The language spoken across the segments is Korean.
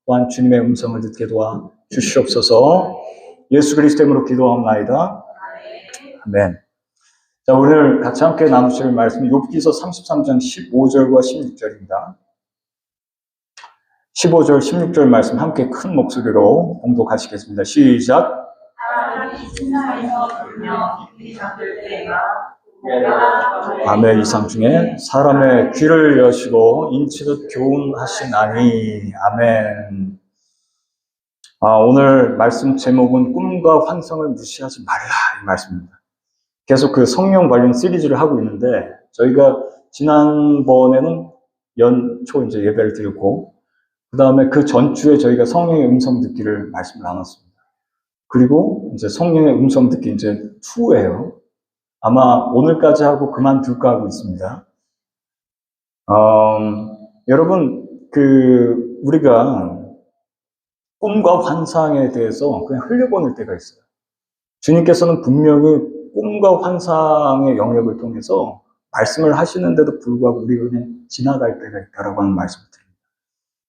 또한 주님의 음성을 듣게 도와 주시옵소서. 예수 그리스도 이름으로 기도하옵나이다. 아멘. 자, 오늘 같이 함께 나누실 말씀은 욥기서 33장 15절과 16절입니다. 15절, 16절 말씀 함께 큰 목소리로 봉독하시겠습니다. 시작. 아멘. 이상 중에 사람의 귀를 여시고 인치듯 교훈하시나니. 아멘. 오늘 말씀 제목은 꿈과 환상을 무시하지 말라, 이 말씀입니다. 계속 그 성령 관련 시리즈를 하고 있는데, 저희가 지난번에는 연초 이제 예배를 드렸고, 그 다음에 그 전주에 저희가 성령의 음성 듣기를 말씀을 나눴습니다. 그리고 이제 성령의 음성 듣기 이제 2예요. 아마 오늘까지 하고 그만둘까 하고 있습니다. 여러분, 우리가 꿈과 환상에 대해서 그냥 흘려보낼 때가 있어요. 주님께서는 분명히 꿈과 환상의 영역을 통해서 말씀을 하시는데도 불구하고 우리가 그냥 지나갈 때가 있다라고 하는 말씀을 드립니다.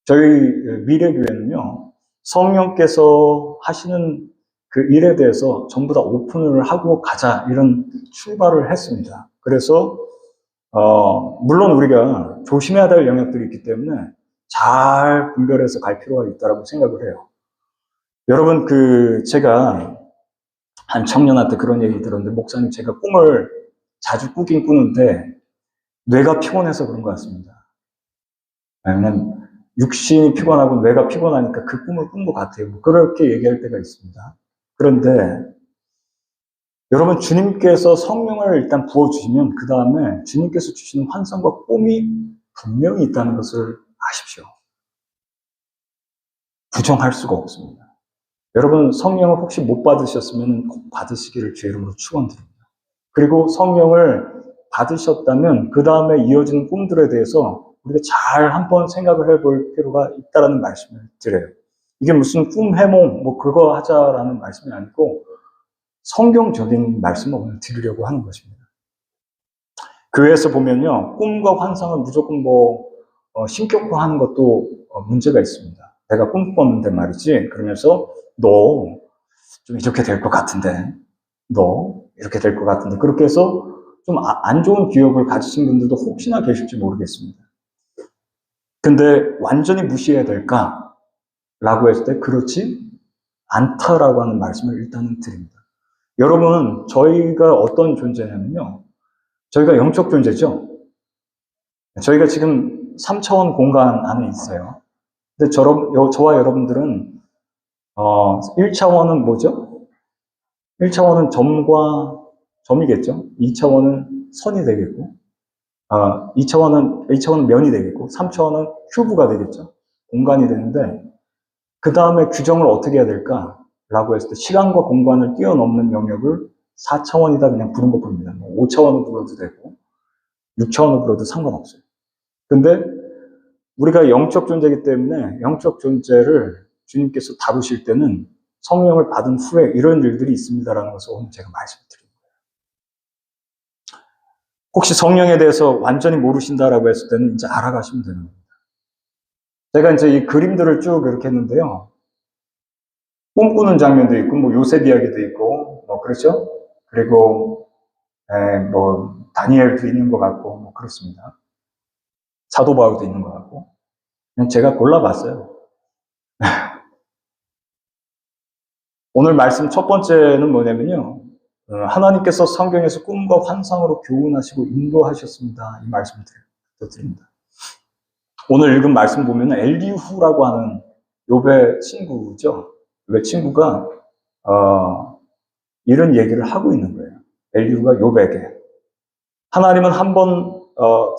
저희 미래교회는요, 성령께서 하시는 그 일에 대해서 전부 다 오픈을 하고 가자, 이런 출발을 했습니다. 그래서 물론 우리가 조심해야 될 영역들이 있기 때문에 잘 분별해서 갈 필요가 있다고 생각을 해요. 여러분, 제가 한 청년한테 그런 얘기 들었는데, 목사님, 제가 꿈을 자주 꾸긴 꾸는데 뇌가 피곤해서 그런 것 같습니다. 왜냐면 육신이 피곤하고 뇌가 피곤하니까 그 꿈을 꾼 것 같아요. 그렇게 얘기할 때가 있습니다. 그런데 여러분, 주님께서 성령을 일단 부어주시면 그 다음에 주님께서 주시는 환상과 꿈이 분명히 있다는 것을 아십시오. 부정할 수가 없습니다. 여러분, 성령을 혹시 못 받으셨으면 꼭 받으시기를 주의 이름으로 축원드립니다. 그리고 성령을 받으셨다면 그 다음에 이어지는 꿈들에 대해서 우리가 잘 한번 생각을 해볼 필요가 있다는 말씀을 드려요. 이게 무슨 꿈 해몽 뭐 그거 하자라는 말씀이 아니고 성경적인 말씀을 오늘 드리려고 하는 것입니다. 교회에서 보면요, 꿈과 환상을 무조건 신격화하는 것도 문제가 있습니다. 내가 꿈 꿨는데 말이지, 그러면서 너 좀 이렇게 될 것 같은데, 너 이렇게 될 것 같은데, 그렇게 해서 좀 안 좋은 기억을 가지신 분들도 혹시나 계실지 모르겠습니다. 근데 완전히 무시해야 될까? 라고 했을 때 그렇지 않다라고 하는 말씀을 일단은 드립니다. 여러분, 저희가 어떤 존재냐면요, 저희가 영적 존재죠. 저희가 지금 3차원 공간 안에 있어요. 근데 저와 여러분들은 1차원은 뭐죠? 1차원은 점과 점이겠죠. 2차원은 선이 되겠고, 2차원은 면이 되겠고, 3차원은 큐브가 되겠죠. 공간이 되는데, 그 다음에 규정을 어떻게 해야 될까? 라고 했을 때 시간과 공간을 뛰어넘는 영역을 4차원이다 그냥 부른 것 뿐입니다. 5차원으로 불러도 되고 6차원으로 불러도 상관없어요. 근데 우리가 영적 존재이기 때문에 영적 존재를 주님께서 다루실 때는 성령을 받은 후에 이런 일들이 있습니다라는 것을 오늘 제가 말씀드린 거예요. 혹시 성령에 대해서 완전히 모르신다라고 했을 때는 이제 알아가시면 되는 겁니다. 제가 이제 이 그림들을 쭉 이렇게 했는데요. 꿈꾸는 장면도 있고, 요셉 이야기도 있고, 그렇죠? 그리고, 다니엘도 있는 것 같고, 그렇습니다. 사도 바울도 있는 것 같고. 그냥 제가 골라봤어요. 오늘 말씀 첫 번째는 뭐냐면요. 하나님께서 성경에서 꿈과 환상으로 교훈하시고 인도하셨습니다. 이 말씀을 드립니다. 오늘 읽은 말씀 보면 엘리후라고 하는 욥의 친구죠. 욥의 친구가 이런 얘기를 하고 있는 거예요. 엘리후가 욥에게. 하나님은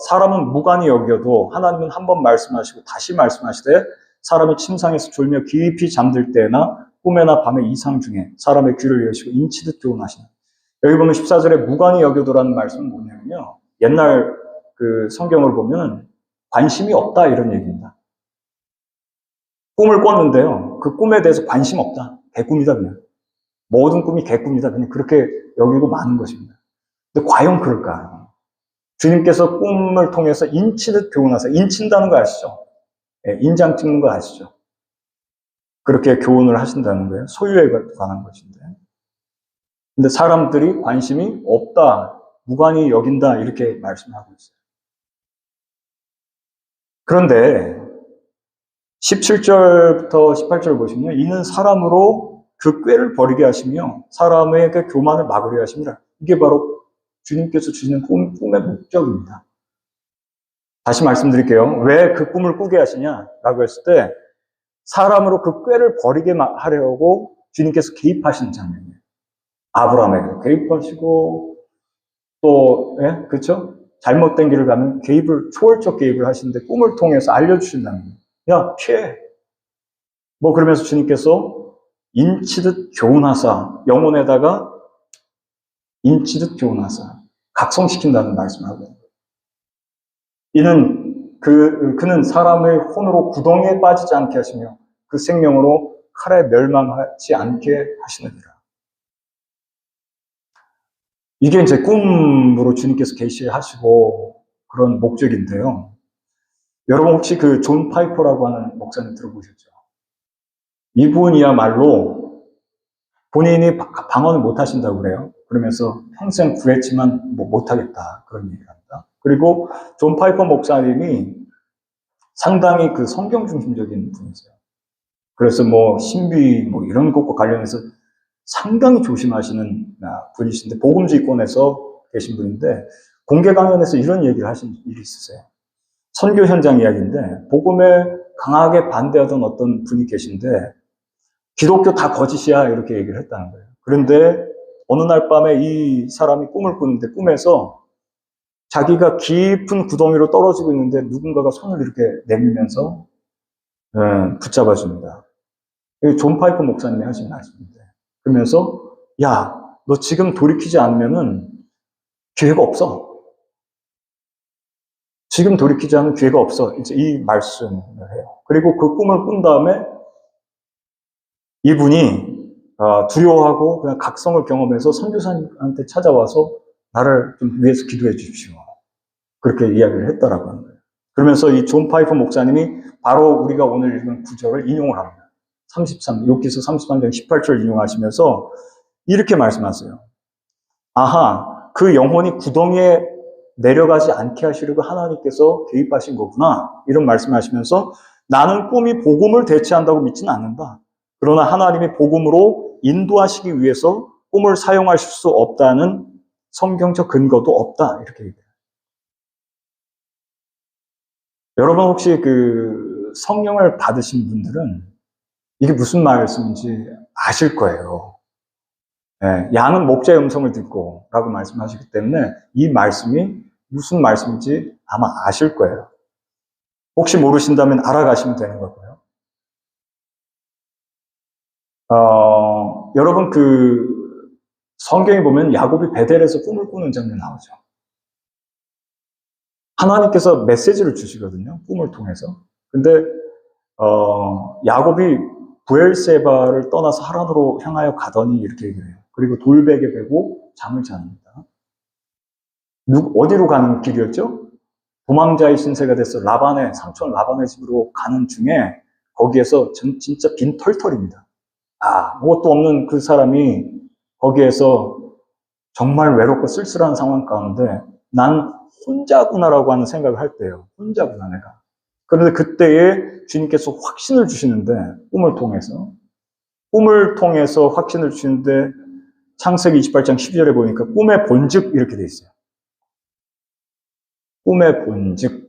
사람은 무관히 여겨도 하나님은 한 번 말씀하시고 다시 말씀하시되 사람이 침상에서 졸며 깊이 잠들 때나 꿈에나 밤의 이상 중에 사람의 귀를 여시고 인치듯 교훈하시는. 여기 보면 14절에 무관히 여겨도라는 말씀은 뭐냐면요. 옛날 그 성경을 보면 관심이 없다 이런 얘기입니다. 꿈을 꿨는데요. 그 꿈에 대해서 관심 없다. 개꿈이다 그냥. 모든 꿈이 개꿈이다. 그냥 그렇게 여기고 마는 것입니다. 근데 과연 그럴까? 주님께서 꿈을 통해서 인치듯 교훈하세요. 인친다는 거 아시죠? 인장 찍는 거 아시죠? 그렇게 교훈을 하신다는 거예요. 소유에 관한 것인데. 근데 사람들이 관심이 없다, 무관히 여긴다, 이렇게 말씀하고 있어요. 그런데 17절부터 18절 보시면 이는 사람으로 그 꾀를 버리게 하시며 사람의 그 교만을 막으려 하십니다. 이게 바로 주님께서 주시는 꿈의 목적입니다. 다시 말씀드릴게요. 왜 그 꿈을 꾸게 하시냐라고 했을 때 사람으로 그 꾀를 버리게 하려고 주님께서 개입하시는 장면이에요. 아브라함에게 개입하시고 또 그렇죠? 잘못된 길을 가면 초월적 개입을 하시는데 꿈을 통해서 알려주신다는 거예요. 야, 피해. 뭐 그러면서 주님께서 인치듯 교훈하사, 영혼에다가 인치듯 교훈하사, 각성시킨다는 말씀을 하고 있는 거예요. 그는 사람의 혼으로 구덩이에 빠지지 않게 하시며 그 생명으로 칼에 멸망하지 않게 하시느니라. 이게 이제 꿈으로 주님께서 계시하시고 그런 목적인데요. 여러분 혹시 그 존 파이퍼라고 하는 목사님 들어보셨죠? 이분이야말로 본인이 방언을 못 하신다고 그래요. 그러면서 평생 구했지만 못하겠다. 그런 얘기를 합니다. 그리고 존 파이퍼 목사님이 상당히 그 성경 중심적인 분이세요. 그래서 신비 이런 것과 관련해서 상당히 조심하시는 분이신데, 복음주의권에서 계신 분인데, 공개 강연에서 이런 얘기를 하신 일이 있으세요. 선교 현장 이야기인데, 복음에 강하게 반대하던 어떤 분이 계신데, 기독교 다 거짓이야, 이렇게 얘기를 했다는 거예요. 그런데 어느 날 밤에 이 사람이 꿈을 꾸는데, 꿈에서 자기가 깊은 구덩이로 떨어지고 있는데 누군가가 손을 이렇게 내밀면서 붙잡아줍니다. 이게 존 파이퍼 목사님이 하신 말씀인데, 그러면서 야, 너 지금 돌이키지 않으면은 기회가 없어. 지금 돌이키지 않으면 기회가 없어. 이제 이 말씀을 해요. 그리고 그 꿈을 꾼 다음에 이분이 두려워하고 그냥 각성을 경험해서 선교사님한테 찾아와서 나를 좀 위해서 기도해 주십시오. 그렇게 이야기를 했다라고 하는 거예요. 그러면서 이 존 파이퍼 목사님이 바로 우리가 오늘 읽은 구절을 인용을 합니다. 욥기서 33장 18절 인용하시면서 이렇게 말씀하세요. 아하, 그 영혼이 구덩이에 내려가지 않게 하시려고 하나님께서 개입하신 거구나. 이런 말씀하시면서 나는 꿈이 복음을 대체한다고 믿지는 않는다. 그러나 하나님이 복음으로 인도하시기 위해서 꿈을 사용하실 수 없다는 성경적 근거도 없다. 이렇게 얘기해요. 여러분 혹시 그 성령을 받으신 분들은 이게 무슨 말씀인지 아실 거예요. 양은 목자의 음성을 듣고 라고 말씀하시기 때문에 이 말씀이 무슨 말씀인지 아마 아실 거예요. 혹시 모르신다면 알아가시면 되는 거고요. 여러분 그 성경에 보면 야곱이 베델에서 꿈을 꾸는 장면 나오죠. 하나님께서 메시지를 주시거든요. 꿈을 통해서. 근데 야곱이 부엘세바를 떠나서 하란으로 향하여 가더니 이렇게 얘기해요. 그리고 돌베개 베고 잠을 잡니다. 어디로 가는 길이었죠? 도망자의 신세가 돼서 삼촌 라반의 집으로 가는 중에 거기에서 진짜 빈털털입니다. 아무것도 없는 그 사람이 거기에서 정말 외롭고 쓸쓸한 상황 가운데 난 혼자구나라고 하는 생각을 할 때예요. 혼자구나 내가. 그런데 그때에 주님께서 확신을 주시는데 꿈을 통해서 확신을 주시는데 창세기 28장 12절에 보니까 꿈의 본즉 이렇게 돼 있어요. 꿈의 본즉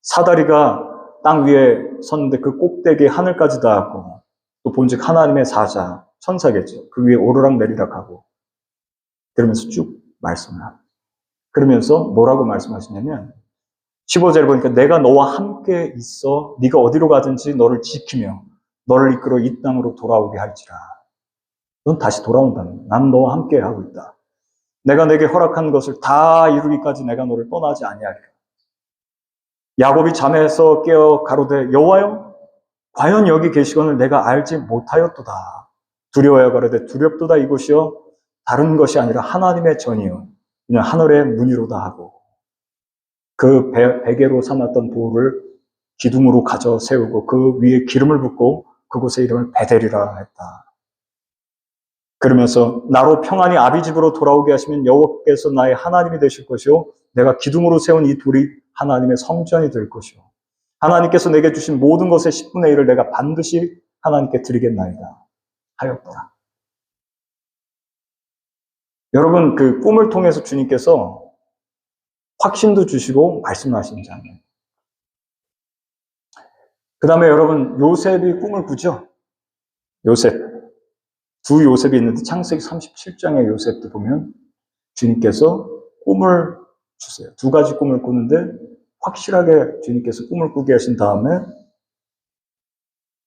사다리가 땅 위에 섰는데 그 꼭대기에 하늘까지 닿았고 또 본즉 하나님의 사자 천사겠죠. 그 위에 오르락 내리락 하고 그러면서 쭉 말씀을 합니다. 그러면서 뭐라고 말씀하시냐면 15절에 보니까 내가 너와 함께 있어 네가 어디로 가든지 너를 지키며 너를 이끌어 이 땅으로 돌아오게 할지라. 넌 다시 돌아온다는 거야. 나는 너와 함께 하고 있다. 내가 내게 허락한 것을 다 이루기까지 내가 너를 떠나지 아니하리라. 야곱이 잠에서 깨어 가로되 여호와여 과연 여기 계시거늘 내가 알지 못하였도다. 두려워야 가로되 두렵도다 이곳이여 다른 것이 아니라 하나님의 전이요 그냥 하늘의 문이로다 하고 그 베개로 삼았던 돌을 기둥으로 가져 세우고 그 위에 기름을 붓고 그곳의 이름을 베델이라 했다. 그러면서 나로 평안히 아비 집으로 돌아오게 하시면 여호와께서 나의 하나님이 되실 것이요 내가 기둥으로 세운 이 돌이 하나님의 성전이 될 것이요 하나님께서 내게 주신 모든 것의 10분의 1을 내가 반드시 하나님께 드리겠나이다 하였다. 여러분, 그 꿈을 통해서 주님께서 확신도 주시고 말씀하신 장면. 그 다음에 여러분, 요셉이 꿈을 꾸죠? 요셉. 두 요셉이 있는데 창세기 37장의 요셉도 보면 주님께서 꿈을 주세요. 두 가지 꿈을 꾸는데 확실하게 주님께서 꿈을 꾸게 하신 다음에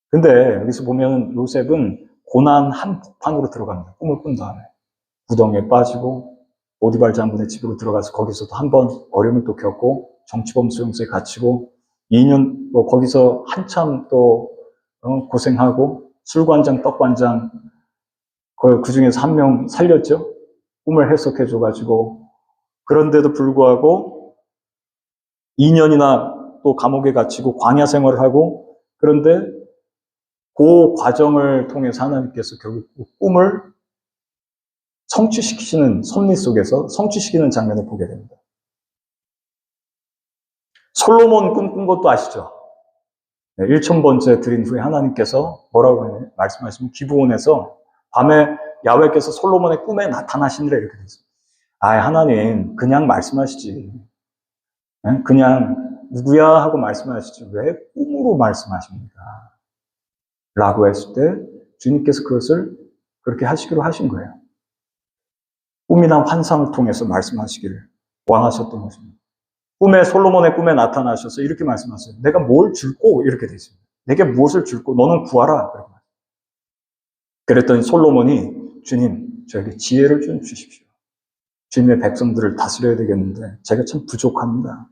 근데 여기서 보면 요셉은 고난 한복판으로 들어갑니다. 꿈을 꾼 다음에. 구덩이에 빠지고 오디발 장군의 집으로 들어가서 거기서도 한번 어려움을 또 겪고 정치범 수용소에 갇히고 2년 거기서 한참 또 고생하고 술관장 떡관장 그 중에서 한 명 살렸죠. 꿈을 해석해줘가지고 그런데도 불구하고 2년이나 또 감옥에 갇히고 광야 생활을 하고 그런데 그 과정을 통해서 하나님께서 결국 꿈을 성취시키시는 섭리 속에서 성취시키는 장면을 보게 됩니다. 솔로몬 꿈꾼 것도 아시죠? 1000번째 드린 후에 하나님께서 뭐라고 말씀하시면 기브온에서 밤에 야훼께서 솔로몬의 꿈에 나타나시니라 이렇게 되어 있습니다. 하나님 그냥 말씀하시지. 그냥 누구야 하고 말씀하시지 왜 꿈으로 말씀하십니까? 라고 했을 때 주님께서 그것을 그렇게 하시기로 하신 거예요. 꿈이나 환상을 통해서 말씀하시기를 원하셨던 것입니다. 솔로몬의 꿈에 나타나셔서 이렇게 말씀하세요. 내가 뭘 줄고 이렇게 되어 있습니다. 내게 무엇을 줄고 너는 구하라. 그랬더니 솔로몬이 주님 저에게 지혜를 좀 주십시오. 주님의 백성들을 다스려야 되겠는데 제가 참 부족합니다.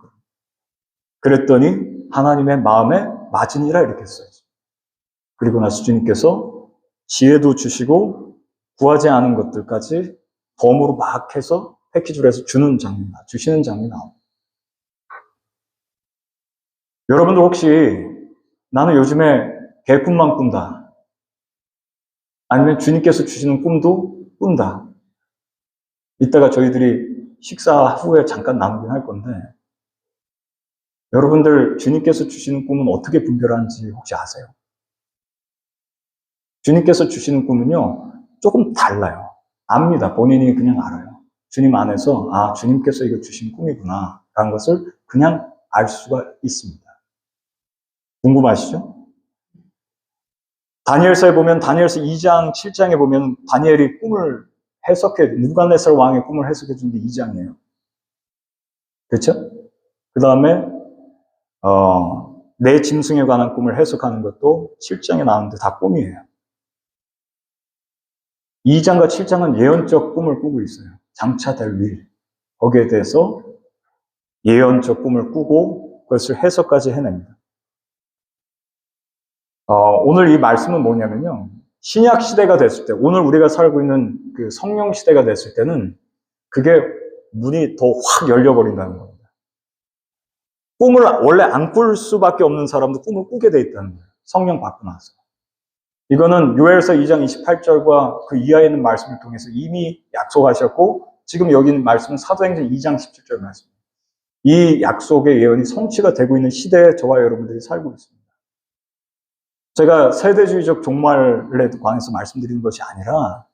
그랬더니 하나님의 마음에 맞으니라 이렇게 했어요. 그리고 나서 주님께서 지혜도 주시고 구하지 않은 것들까지 덤으로 막 해서 패키지로 해서 주시는 장면이 나옵니다. 여러분들 혹시 나는 요즘에 개꿈만 꾼다. 아니면 주님께서 주시는 꿈도 꾼다. 이따가 저희들이 식사 후에 잠깐 나누긴 할 건데 여러분들 주님께서 주시는 꿈은 어떻게 분별하는지 혹시 아세요? 주님께서 주시는 꿈은요 조금 달라요. 압니다. 본인이 그냥 알아요. 주님 안에서 주님께서 이거 주신 꿈이구나 라는 것을 그냥 알 수가 있습니다. 궁금하시죠? 다니엘서에 보면 다니엘서 2장, 7장에 보면 다니엘이 꿈을 느부갓네살 왕의 꿈을 해석해 준 게 2장이에요. 그렇죠? 그 다음에 내 짐승에 관한 꿈을 해석하는 것도 7장에 나오는데 다 꿈이에요. 2장과 7장은 예언적 꿈을 꾸고 있어요. 장차 될 일. 거기에 대해서 예언적 꿈을 꾸고 그것을 해석까지 해냅니다. 오늘 이 말씀은 뭐냐면요. 신약 시대가 됐을 때, 오늘 우리가 살고 있는 그 성령 시대가 됐을 때는 그게 문이 더 확 열려버린다는 겁니다. 꿈을 원래 안 꿀 수밖에 없는 사람도 꿈을 꾸게 돼 있다는 거예요. 성령 받고 나서. 이거는 요엘서 2장 28절과 그 이하에 있는 말씀을 통해서 이미 약속하셨고 지금 여기 있는 말씀은 사도행전 2장 17절 말씀입니다. 이 약속의 예언이 성취가 되고 있는 시대에 저와 여러분들이 살고 있습니다. 제가 세대주의적 종말에 관해서 말씀드리는 것이 아니라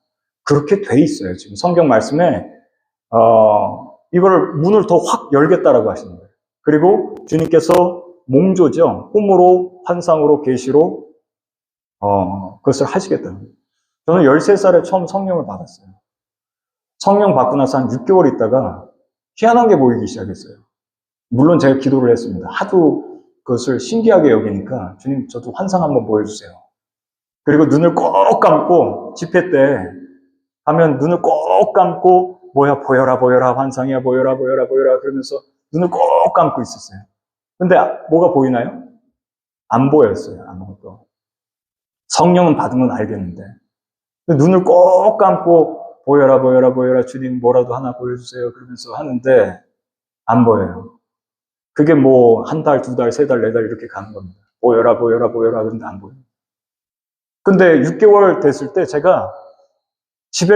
그렇게 돼 있어요. 지금 성경 말씀에 이걸 문을 더 확 열겠다라고 하시는 거예요. 그리고 주님께서 몽조죠. 꿈으로 환상으로 계시로 그것을 하시겠다는 거예요. 저는 13살에 처음 성령을 받았어요. 성령 받고 나서 한 6개월 있다가 희한한 게 보이기 시작했어요. 물론 제가 기도를 했습니다. 하도 그것을 신기하게 여기니까 주님 저도 환상 한번 보여주세요. 그리고 눈을 꼭 감고 집회 때 하면 눈을 꼭 감고 뭐야 보여라 보여라 환상이야 보여라 보여라 보여라 그러면서 눈을 꼭 감고 있었어요. 근데 뭐가 보이나요? 안 보였어요. 아무것도. 성령은 받은 건 알겠는데 눈을 꼭 감고 보여라 보여라 보여라 주님 뭐라도 하나 보여주세요 그러면서 하는데 안 보여요. 그게 뭐 한 달, 두 달, 세 달, 네 달 이렇게 가는 겁니다. 보여라 보여라 보여라 그런데 안 보여요. 근데 6개월 됐을 때 제가 집에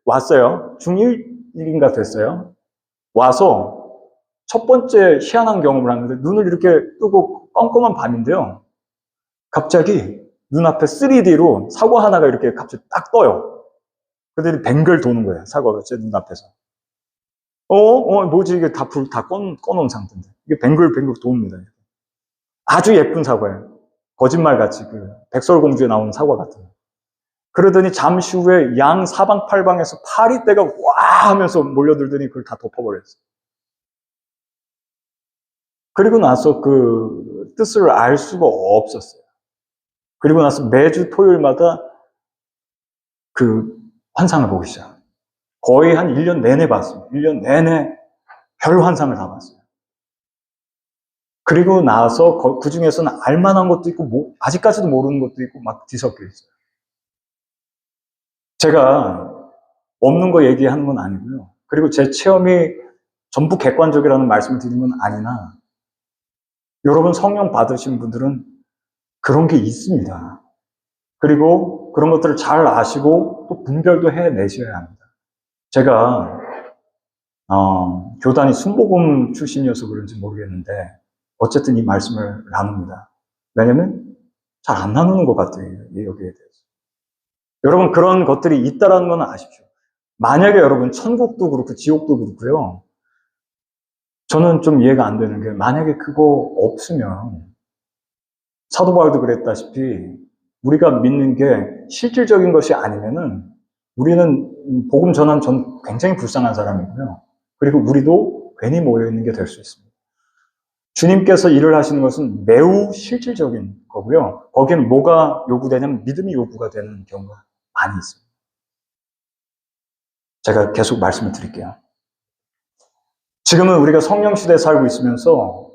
왔어요. 중1인가 됐어요. 와서 첫 번째 희한한 경험을 하는데 눈을 이렇게 뜨고 껌껌한 밤인데요. 갑자기 눈앞에 3D로 사과 하나가 이렇게 갑자기 딱 떠요. 그들이 뱅글 도는 거예요. 사과가 제 눈앞에서. 뭐지? 이게 다 불, 다 꺼놓은 상태인데. 이게 뱅글뱅글 돕니다. 아주 예쁜 사과예요. 거짓말같이 그 백설공주에 나오는 사과 같은 거. 그러더니 잠시 후에 양 사방팔방에서 파리떼가 와 하면서 몰려들더니 그걸 다 덮어버렸어요. 그리고 나서 그 뜻을 알 수가 없었어요. 그리고 나서 매주 토요일마다 그 환상을 보기 시작해요. 거의 한 1년 내내 봤습니다. 1년 내내 별 환상을 다 봤어요. 그리고 나서 그 중에서는 알만한 것도 있고 아직까지도 모르는 것도 있고 막 뒤섞여 있어요. 제가 없는 거 얘기하는 건 아니고요. 그리고 제 체험이 전부 객관적이라는 말씀을 드리는 건 아니나 여러분 성령 받으신 분들은 그런 게 있습니다. 그리고 그런 것들을 잘 아시고 또 분별도 해내셔야 합니다. 제가 교단이 순복음 출신이어서 그런지 모르겠는데 어쨌든 이 말씀을 나눕니다. 왜냐면 잘 안 나누는 것 같아요. 여기에 대해서. 여러분 그런 것들이 있다는 건 아십시오. 만약에 여러분 천국도 그렇고 지옥도 그렇고요. 저는 좀 이해가 안 되는 게 만약에 그거 없으면 사도 바울도 그랬다시피 우리가 믿는 게 실질적인 것이 아니면은 우리는 복음 전환 전 굉장히 불쌍한 사람이고요. 그리고 우리도 괜히 모여있는 게 될 수 있습니다. 주님께서 일을 하시는 것은 매우 실질적인 거고요. 거기는 뭐가 요구되냐면 믿음이 요구가 되는 경우가 많이 있습니다. 제가 계속 말씀을 드릴게요. 지금은 우리가 성령 시대에 살고 있으면서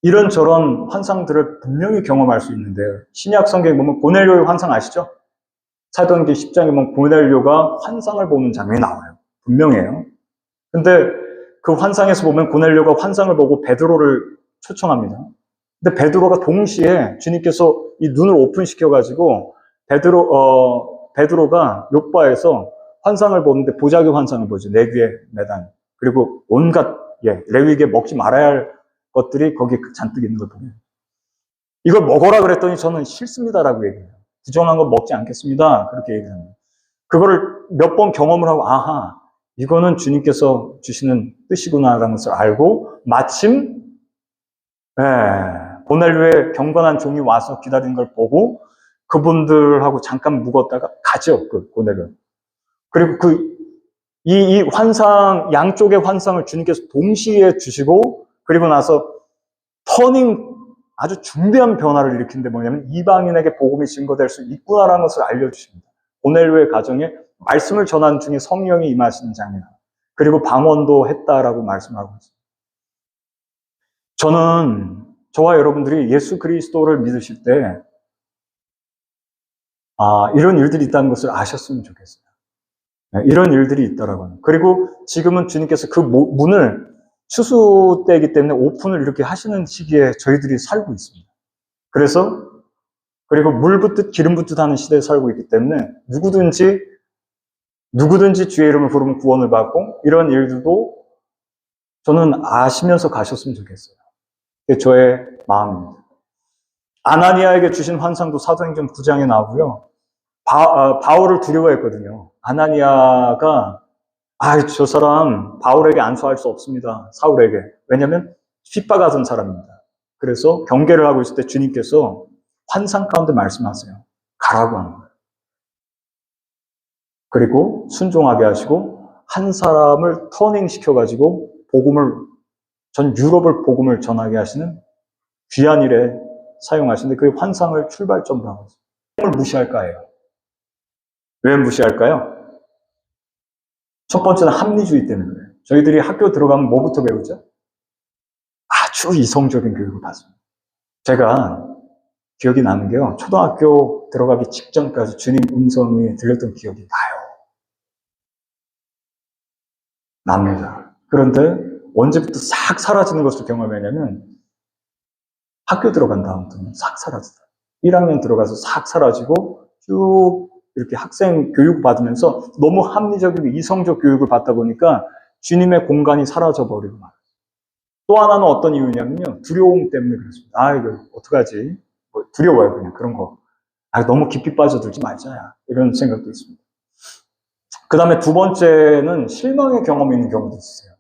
이런저런 환상들을 분명히 경험할 수 있는데 신약 성경에 보면 고넬료의 환상 아시죠? 사도행전 10장에 보면 고넬료가 환상을 보는 장면이 나와요. 분명해요. 근데 그 환상에서 보면 고넬료가 환상을 보고 베드로를 초청합니다. 근데 베드로가 동시에 주님께서 이 눈을 오픈시켜가지고 베드로가 요바에서 환상을 보는데 보자기 환상을 보죠. 내 귀에 매단. 그리고 온갖 레위기에 먹지 말아야 할 것들이 거기에 잔뜩 있는 걸 보면 이걸 먹어라 그랬더니 저는 싫습니다라고 얘기해요. 부정한 건 먹지 않겠습니다. 그렇게 얘기합니다. 그거를 몇 번 경험을 하고 아하 이거는 주님께서 주시는 뜻이구나라는 것을 알고 마침 고넬료의 경건한 종이 와서 기다리는 걸 보고 그분들하고 잠깐 묵었다가 가죠. 그 고넬료. 그리고 이 환상 양쪽의 환상을 주님께서 동시에 주시고 그리고 나서 터닝 아주 중대한 변화를 일으키는데 뭐냐면 이방인에게 복음이 증거될 수 있구나라는 것을 알려주십니다. 고넬료의 가정에 말씀을 전하는 중에 성령이 임하시는 장면 그리고 방언도 했다라고 말씀하고 있습니다. 저는 저와 여러분들이 예수 그리스도를 믿으실 때 이런 일들이 있다는 것을 아셨으면 좋겠어요. 이런 일들이 있더라고요. 그리고 지금은 주님께서 그 문을 추수 때이기 때문에 오픈을 이렇게 하시는 시기에 저희들이 살고 있습니다. 그리고 물 붓듯 기름 붓듯 하는 시대에 살고 있기 때문에 누구든지 주의 이름을 부르면 구원을 받고 이런 일들도 저는 아시면서 가셨으면 좋겠어요. 그게 저의 마음입니다. 아나니아에게 주신 환상도 사도행전 9장에 나오고요. 바울을 두려워했거든요. 아나니아가 저 사람 바울에게 안수할 수 없습니다. 사울에게. 왜냐하면 핍박하던 사람입니다. 그래서 경계를 하고 있을 때 주님께서 환상 가운데 말씀하세요. 가라고 하는 거예요. 그리고 순종하게 하시고 한 사람을 터닝시켜가지고 전 유럽을 복음을 전하게 하시는 귀한 일에 사용하시는데 그 환상을 출발점으로 하고 있어요. 뭘 무시할까요? 왜 무시할까요? 첫 번째는 합리주의 때문에 그래요. 저희들이 학교 들어가면 뭐부터 배우죠? 아주 이성적인 교육을 받습니다. 제가 기억이 나는 게요. 초등학교 들어가기 직전까지 주님 음성이 들렸던 기억이 나요. 납니다. 그런데 언제부터 싹 사라지는 것을 경험했냐면 학교 들어간 다음부터는 싹 사라지더라고요. 1학년 들어가서 싹 사라지고 쭉 이렇게 학생 교육 받으면서 너무 합리적이고 이성적 교육을 받다 보니까 주님의 공간이 사라져 버리고 말아요. 또 하나는 어떤 이유냐면요. 두려움 때문에 그렇습니다. 아, 이거 어떡하지? 뭐 두려워요, 그냥 그런 거. 아, 너무 깊이 빠져들지 말자. 이런 생각도 있습니다. 그 다음에 두 번째는 실망의 경험이 있는 경우도 있어요.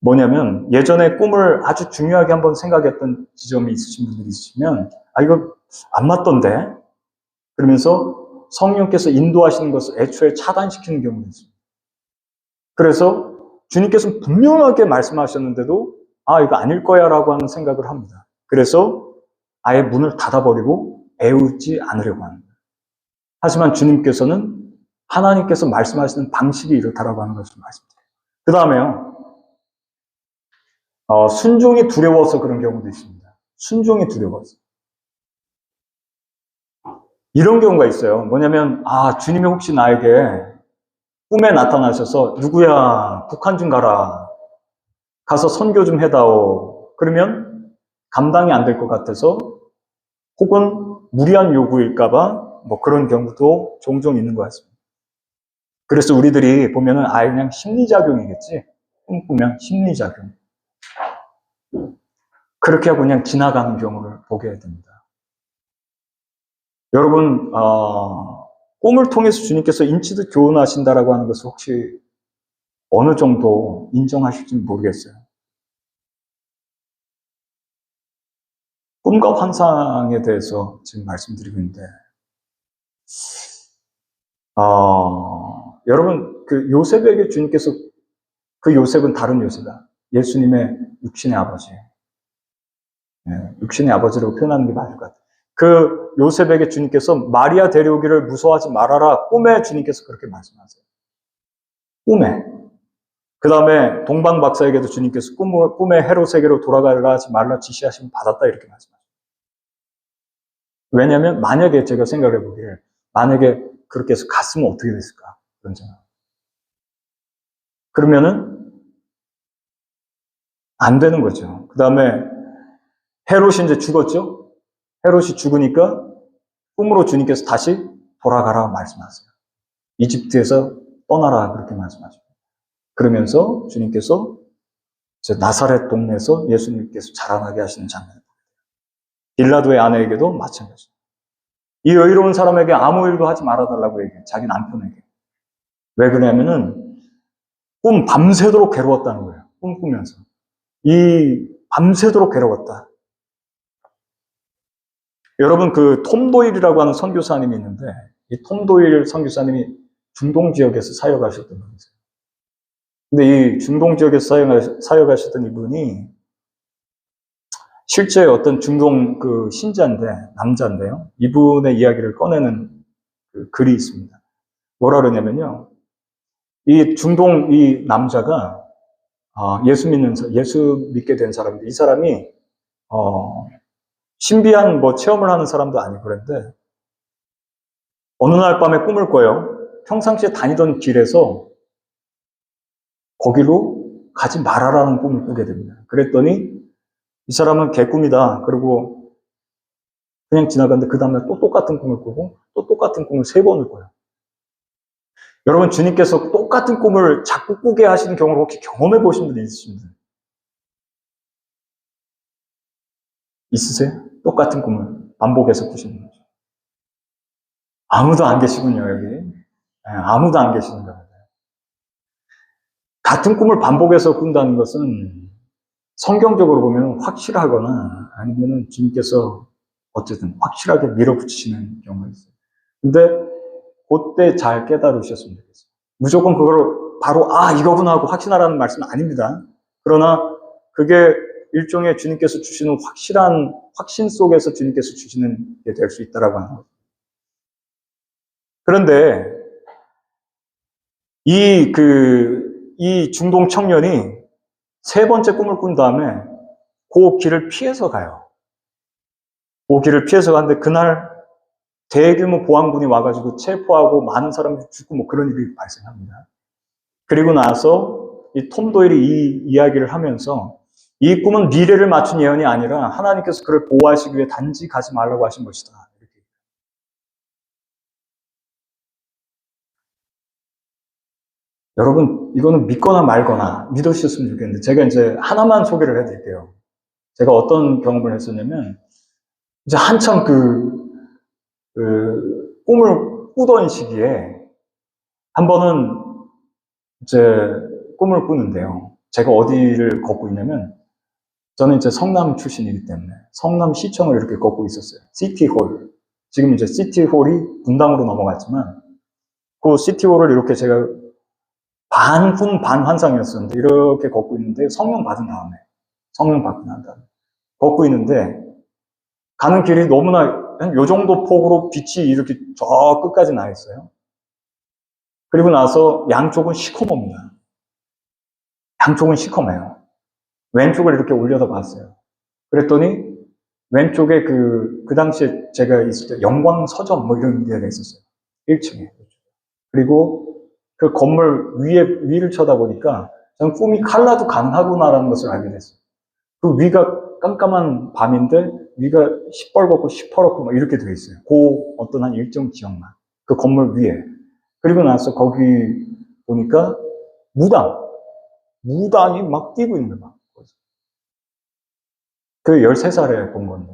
뭐냐면 예전에 꿈을 아주 중요하게 한번 생각했던 지점이 있으신 분들이 있으시면 아, 이거 안 맞던데? 그러면서 성령께서 인도하시는 것을 애초에 차단시키는 경우도 있습니다. 그래서 주님께서는 분명하게 말씀하셨는데도 아, 이거 아닐 거야 라고 하는 생각을 합니다. 그래서 아예 문을 닫아버리고 애우지 않으려고 합니다. 하지만 주님께서는 하나님께서 말씀하시는 방식이 이렇다라고 하는 것을 말씀드려요. 그 다음에요. 순종이 두려워서 그런 경우도 있습니다. 순종이 두려워서. 이런 경우가 있어요. 뭐냐면 주님이 혹시 나에게 꿈에 나타나셔서 누구야 북한 좀 가라. 가서 선교 좀 해다오. 그러면 감당이 안 될 것 같아서 혹은 무리한 요구일까봐 뭐 그런 경우도 종종 있는 것 같습니다. 그래서 우리들이 보면은 그냥 심리작용이겠지. 꿈꾸면 심리작용. 그렇게 하고 그냥 지나가는 경우를 보게 됩니다. 여러분, 꿈을 통해서 주님께서 인치도 교훈하신다라고 하는 것을 혹시 어느 정도 인정하실지 모르겠어요. 꿈과 환상에 대해서 지금 말씀드리고 있는데, 여러분, 그 요셉에게 주님께서 그 요셉은 다른 요셉이다. 예수님의 육신의 아버지예요. 육신의 아버지라고 표현하는 게 맞을 것 같아요. 그 요셉에게 주님께서 마리아 데려오기를 무서워하지 말아라. 꿈에 주님께서 그렇게 말씀하세요. 꿈에. 그 다음에 동방 박사에게도 주님께서 꿈에 헤롯에게로 돌아가라 하지 말라 지시하시면 받았다 이렇게 말씀하세요. 왜냐하면 만약에 제가 생각을 해보기를 만약에 그렇게 해서 갔으면 어떻게 됐을까 그런 생각. 그러면은 안 되는 거죠. 그 다음에 헤롯이 이제 죽었죠. 헤롯이 죽으니까 꿈으로 주님께서 다시 돌아가라 말씀하세요. 이집트에서 떠나라 그렇게 말씀하십니다. 그러면서 주님께서 나사렛 동네에서 예수님께서 자라나게 하시는 장면을 빌라도의 아내에게도 마찬가지입니다. 이 의로운 사람에게 아무 일도 하지 말아달라고 얘기해요. 자기 남편에게. 왜 그러냐면은 밤새도록 괴로웠다는 거예요. 꿈꾸면서. 밤새도록 괴로웠다. 여러분 그 톰 도일이라고 하는 선교사님이 있는데 이 톰 도일 선교사님이 중동 지역에서 사역하셨던 분이세요. 근데 이 중동 지역에서 사역하셨던 이분이 실제 어떤 중동 그 신자인데 남자인데요. 이분의 이야기를 꺼내는 그 글이 있습니다. 뭐라 그러냐면요. 이 중동 이 남자가 예수 믿게 된 사람인데 이 사람이 신비한 뭐 체험을 하는 사람도 아니고 그런데 어느 날 밤에 꿈을 꿔요. 평상시에 다니던 길에서 거기로 가지 말아라는 꿈을 꾸게 됩니다. 그랬더니 이 사람은 개꿈이다. 그리고 그냥 지나갔는데 그 다음날 또 똑같은 꿈을 꾸고 또 똑같은 꿈을 3번을 꿔요. 여러분 주님께서 똑같은 꿈을 자꾸 꾸게 하시는 경우를 혹시 경험해 보신 분이 있으십니까? 있으세요? 똑같은 꿈을 반복해서 꾸시는 거죠. 아무도 안 계시군요, 여기. 아무도 안 계시는 겁니다. 같은 꿈을 반복해서 꾼다는 것은 성경적으로 보면 확실하거나 아니면 주님께서 어쨌든 확실하게 밀어붙이시는 경우가 있어요. 근데 그때 잘 깨달으셨으면 좋겠어요. 무조건 그걸 바로 이거구나 하고 확신하라는 말씀은 아닙니다. 그러나 그게 일종의 주님께서 주시는 확실한 확신 속에서 주님께서 주시는 게 될 수 있다라고 하는 거죠. 그런데 이 중동 청년이 3번째 꿈을 꾼 다음에 그 길을 피해서 가요. 그 길을 피해서 가는데 그날 대규모 보안군이 와가지고 체포하고 많은 사람들이 죽고 뭐 그런 일이 발생합니다. 그리고 나서 이 톰 도일이 이 이야기를 하면서 이 꿈은 미래를 맞춘 예언이 아니라 하나님께서 그를 보호하시기 위해 단지 가지 말라고 하신 것이다. 이렇게. 여러분, 이거는 믿거나 말거나 믿으셨으면 좋겠는데, 제가 이제 하나만 소개를 해드릴게요. 제가 어떤 경험을 했었냐면, 이제 한참 꿈을 꾸던 시기에, 한 번은 이제 꿈을 꾸는데요. 제가 어디를 걷고 있냐면, 저는 이제 성남 출신이기 때문에 성남 시청을 이렇게 걷고 있었어요. 시티홀. 지금 이제 시티홀이 분당으로 넘어갔지만, 그 시티홀을 이렇게 제가 반꿈 반환상이었었는데, 이렇게 걷고 있는데, 성령 받은 다음에, 성령 받고 난 다음에, 걷고 있는데, 가는 길이 너무나 한 요 정도 폭으로 빛이 이렇게 저 끝까지 나 있어요. 그리고 나서 양쪽은 시커멉니다. 양쪽은 시커매요. 왼쪽을 이렇게 올려다 봤어요. 그랬더니 왼쪽에 그 당시에 제가 있을 때 영광 서점 뭐 이런 데가 있었어요. 1층에. 그리고 그 건물 위를 쳐다보니까 저는 꿈이 칼라도 가능하구나라는 것을 알게 됐어요. 그 위가 깜깜한 밤인데 위가 시뻘겋고 시퍼렇고 막 이렇게 되어 있어요. 그 어떤 한 일정 지역만. 그 건물 위에. 그리고 나서 거기 보니까 무당이 막 뛰고 있는 거예요. 그 13살에 본 건데.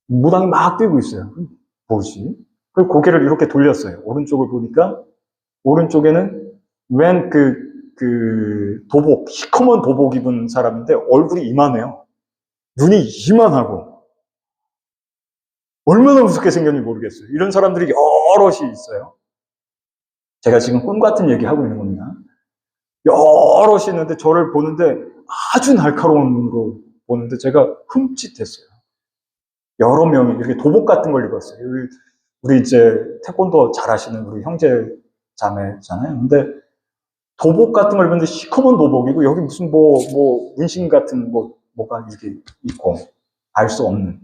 무당이 막 뛰고 있어요. 뭐지? 그리고 고개를 이렇게 돌렸어요. 오른쪽을 보니까, 오른쪽에는 도복, 시커먼 도복 입은 사람인데, 얼굴이 이만해요. 눈이 이만하고, 얼마나 무섭게 생겼는지 모르겠어요. 이런 사람들이 여럿이 있어요. 제가 지금 꿈 같은 얘기 하고 있는 겁니다. 여럿이 있는데, 저를 보는데, 아주 날카로운 눈으로 보는데, 제가 흠칫했어요. 여러 명이 이렇게 도복 같은 걸 입었어요. 우리 이제 태권도 잘하시는 우리 형제 자매잖아요. 근데 도복 같은 걸 입었는데 시커먼 도복이고, 여기 무슨 문신 같은 뭐가 이렇게 있고, 알 수 없는.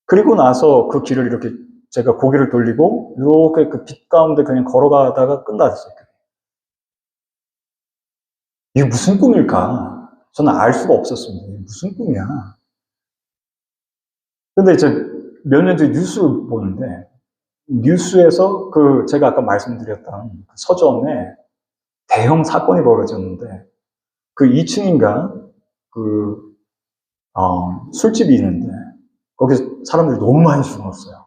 그리고 나서 그 길을 이렇게 제가 고개를 돌리고, 이렇게 그 빛 가운데 그냥 걸어가다가 끝났어요. 이게 무슨 꿈일까? 저는 알 수가 없었습니다. 이게 무슨 꿈이야? 근데 이제 몇 년 전에 뉴스를 보는데, 뉴스에서 제가 아까 말씀드렸던 그 서점에 대형 사건이 벌어졌는데, 그 2층인가, 술집이 있는데, 거기서 사람들이 너무 많이 죽었어요.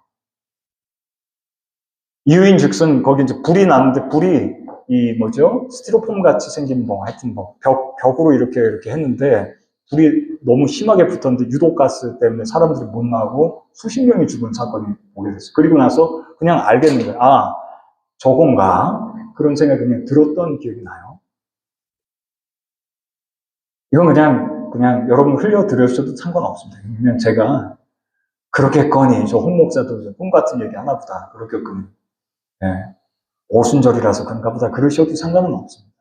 이유인 즉슨, 거기 이제 불이 났는데, 불이, 스티로폼 같이 생긴 하여튼 벽으로 이렇게 했는데, 불이 너무 심하게 붙었는데, 유독가스 때문에 사람들이 못 나오고, 수십 명이 죽은 사건이 오게 됐어요. 그리고 나서 그냥 알겠는 거예요. 아, 저건가? 그런 생각이 그냥 들었던 기억이 나요. 이건 그냥 여러분 흘려드려주셔도 상관없습니다. 그냥 제가 그렇겠거니, 저 홍 목사도 꿈 같은 얘기 하나 보다. 그렇겠거니. 예. 오순절이라서 그런가 보다. 그러셔도 상관은 없습니다.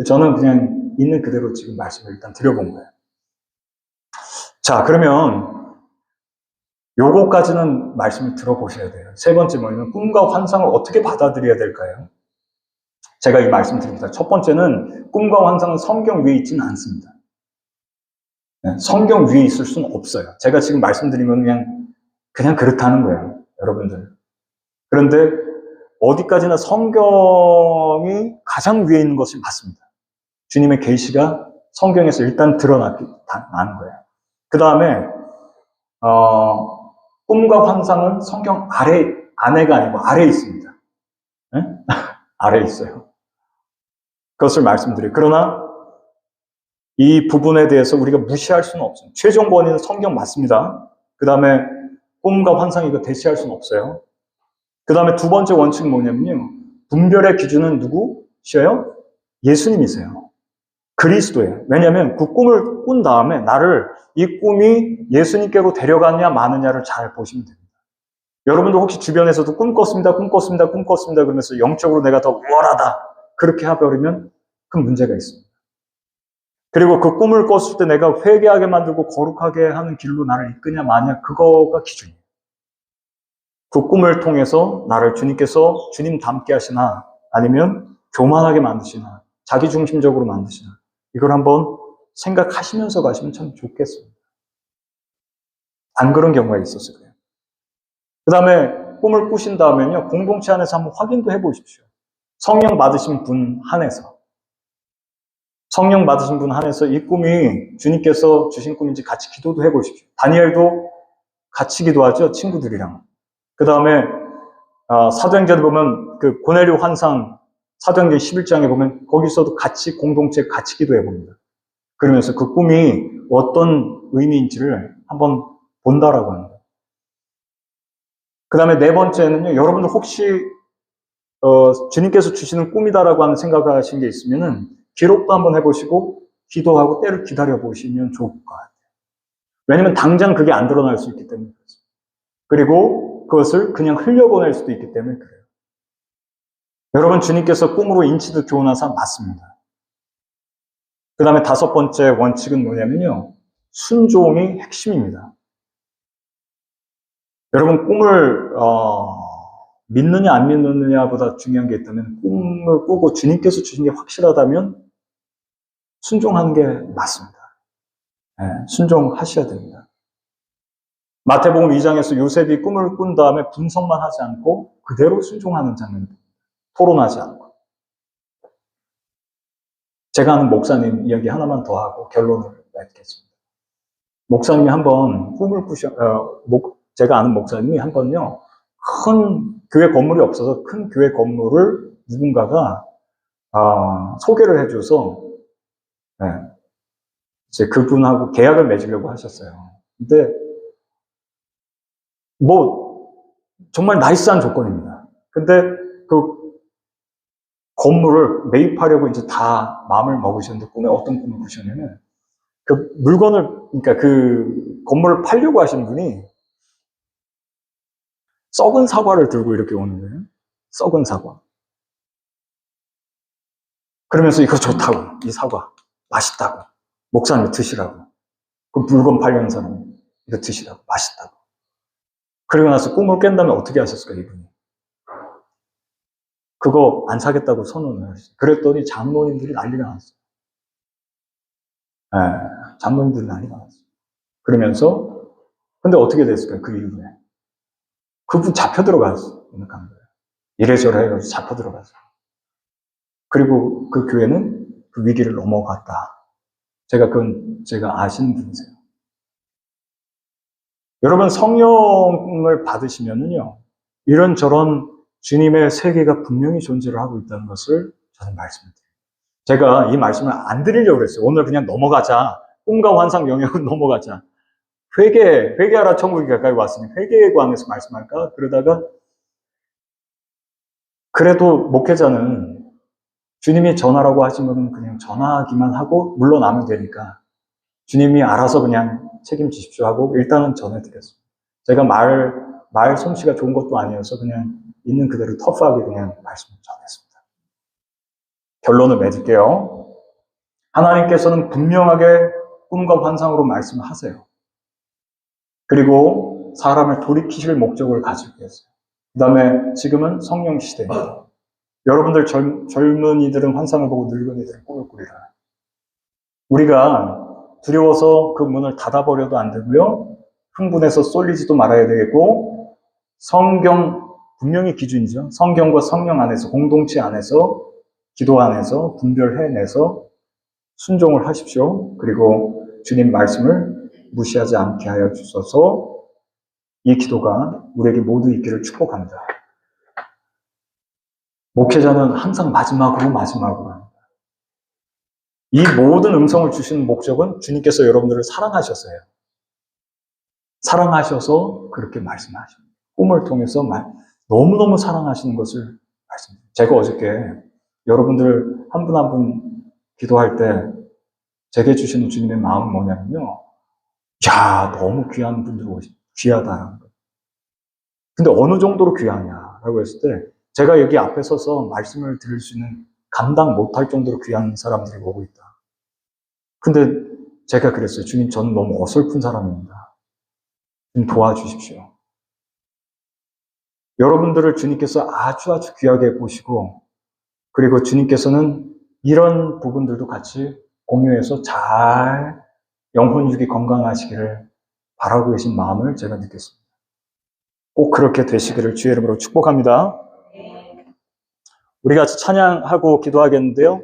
저는 그냥 있는 그대로 지금 말씀을 일단 드려본 거예요. 자, 그러면 요거까지는 말씀을 들어보셔야 돼요. 세 번째 뭐냐면 꿈과 환상을 어떻게 받아들여야 될까요? 제가 이 말씀 드립니다. 첫 번째는 꿈과 환상은 성경 위에 있지는 않습니다. 성경 위에 있을 수는 없어요. 제가 지금 말씀드린 건 그냥 그렇다는 거예요. 여러분들. 그런데 어디까지나 성경이 가장 위에 있는 것이 맞습니다. 주님의 계시가 성경에서 일단 드러나는 거예요. 그 다음에 꿈과 환상은 성경 안에가 아니고 아래에 있습니다. 네? 아래에 있어요. 그것을 말씀드려요. 그러나 이 부분에 대해서 우리가 무시할 수는 없습니다. 최종 권위는 성경 맞습니다. 그 다음에 꿈과 환상 이거 대체할 수는 없어요. 그 다음에 두 번째 원칙은 뭐냐면요. 분별의 기준은 누구시에요? 예수님이세요. 그리스도예요. 왜냐하면 그 꿈을 꾼 다음에 나를 이 꿈이 예수님께로 데려가느냐 마느냐를 잘 보시면 됩니다. 여러분도 혹시 주변에서도 꿈 꿨습니다 그러면서 영적으로 내가 더 우월하다 그렇게 해버리면 큰 문제가 있습니다. 그리고 그 꿈을 꿨을 때 내가 회개하게 만들고 거룩하게 하는 길로 나를 이끄냐 마냐 그거가 기준이에요. 그 꿈을 통해서 나를 주님께서 주님 닮게 하시나 아니면 교만하게 만드시나 자기중심적으로 만드시나 이걸 한번 생각하시면서 가시면 참 좋겠습니다. 안 그런 경우가 있었을 거예요. 그 다음에 꿈을 꾸신 다음에는요, 공동체 안에서 한번 확인도 해보십시오. 성령 받으신 분 한해서. 성령 받으신 분 한해서 이 꿈이 주님께서 주신 꿈인지 같이 기도도 해보십시오. 다니엘도 같이 기도하죠, 친구들이랑. 그 다음에 사도행전에 보면 그 고넬료 환상 사도행전 11장에 보면 거기서도 같이 공동체 같이 기도해 봅니다. 그러면서 그 꿈이 어떤 의미인지를 한번 본다라고 합니다. 그 다음에 네 번째는요, 여러분들 혹시 주님께서 주시는 꿈이다라고 하는 생각하신 게 있으면은 기록도 한번 해보시고 기도하고 때를 기다려 보시면 좋을 것 같아요. 왜냐면 당장 그게 안 드러날 수 있기 때문에 그렇습니다. 그리고 그것을 그냥 흘려보낼 수도 있기 때문에 그래요. 여러분, 주님께서 꿈으로 인치듯 교훈한 사람 맞습니다. 그 다음에 다섯 번째 원칙은 뭐냐면요, 순종이 핵심입니다. 여러분, 꿈을 믿느냐 안 믿느냐보다 중요한 게 있다면 꿈을 꾸고 주님께서 주신 게 확실하다면 순종하는 게 맞습니다. 네, 순종하셔야 됩니다. 마태복음 2장에서 요셉이 꿈을 꾼 다음에 분석만 하지 않고 그대로 순종하는 장면입니다. 토론하지 않고. 제가 아는 목사님 이야기 하나만 더 하고 결론을 맺겠습니다. 목사님이 한번 꿈을 제가 아는 목사님이 한 번요, 큰 교회 건물이 없어서 큰 교회 건물을 누군가가 소개를 해줘서 네, 이제 그분하고 계약을 맺으려고 하셨어요. 근데 뭐 정말 나이스한 조건입니다. 근데 그 건물을 매입하려고 이제 다 마음을 먹으셨는데 꿈에 어떤 꿈을 꾸셨냐면 그 물건을, 그러니까 그 건물을 팔려고 하신 분이 썩은 사과를 들고 이렇게 오는 거예요. 썩은 사과. 그러면서 이거 좋다고, 이 사과 맛있다고, 목사님 드시라고, 그 물건 팔려는 사람이 이거 드시라고, 맛있다고. 그리고 나서 꿈을 깬 다음에 어떻게 하셨을까, 이분이? 그거 안 사겠다고 선언을 하셨어요. 그랬더니 장로님들이 난리가 났어요. 네, 장로님들이 난리가 났어요. 그러면서 근데 어떻게 됐을까요? 그 이후에 그분 잡혀 들어갔어요. 이래저래 해가지고 잡혀 들어갔어요. 그리고 그 교회는 그 위기를 넘어갔다. 제가 아시는 분이세요. 여러분, 성령을 받으시면은요, 이런저런 주님의 세계가 분명히 존재를 하고 있다는 것을 저는 말씀드려요. 제가 이 말씀을 안 드리려고 그랬어요. 오늘 그냥 넘어가자. 꿈과 환상 영역은 넘어가자. 회개하라 천국이 가까이 왔으니 회개에 관해서 말씀할까? 그러다가 그래도 목회자는 주님이 전하라고 하시면 그냥 전하기만 하고 물러나면 되니까 주님이 알아서 그냥 책임지십시오 하고 일단은 전해드렸습니다. 제가 말 솜씨가 좋은 것도 아니어서 그냥 있는 그대로 터프하게 그냥 말씀을 전했습니다. 결론을 맺을게요. 하나님께서는 분명하게 꿈과 환상으로 말씀을 하세요. 그리고 사람을 돌이키실 목적을 가지고 계세요. 그 다음에 지금은 성령 시대입니다. 여러분들 젊은이들은 환상을 보고 늙은이들은 꿈을 꾸리라. 우리가 두려워서 그 문을 닫아버려도 안 되고요. 흥분해서 쏠리지도 말아야 되겠고, 성경 분명히 기준이죠. 성경과 성령 안에서, 공동체 안에서, 기도 안에서 분별해내서 순종을 하십시오. 그리고 주님 말씀을 무시하지 않게 하여 주셔서 이 기도가 우리에게 모두 있기를 축복합니다. 목회자는 항상 마지막으로 합니다. 이 모든 음성을 주시는 목적은 주님께서 여러분들을 사랑하셔서요. 사랑하셔서 그렇게 말씀하십니다. 꿈을 통해서 너무너무 사랑하시는 것을 말씀드립니다. 제가 어저께 여러분들 한 분 한 분 기도할 때 제게 주시는 주님의 마음은 뭐냐면요. 야, 너무 귀한 분들 귀하다라는 거예요. 근데 어느 정도로 귀하냐라고 했을 때 제가 여기 앞에 서서 말씀을 드릴 수 있는 감당 못할 정도로 귀한 사람들이 오고 있다. 근데 제가 그랬어요. 주님, 저는 너무 어설픈 사람입니다. 좀 도와주십시오. 여러분들을 주님께서 아주 귀하게 보시고, 그리고 주님께서는 이런 부분들도 같이 공유해서 잘 영혼 육이 건강하시기를 바라고 계신 마음을 제가 느꼈습니다. 꼭 그렇게 되시기를 주의 이름으로 축복합니다. 우리 같이 찬양하고 기도하겠는데요.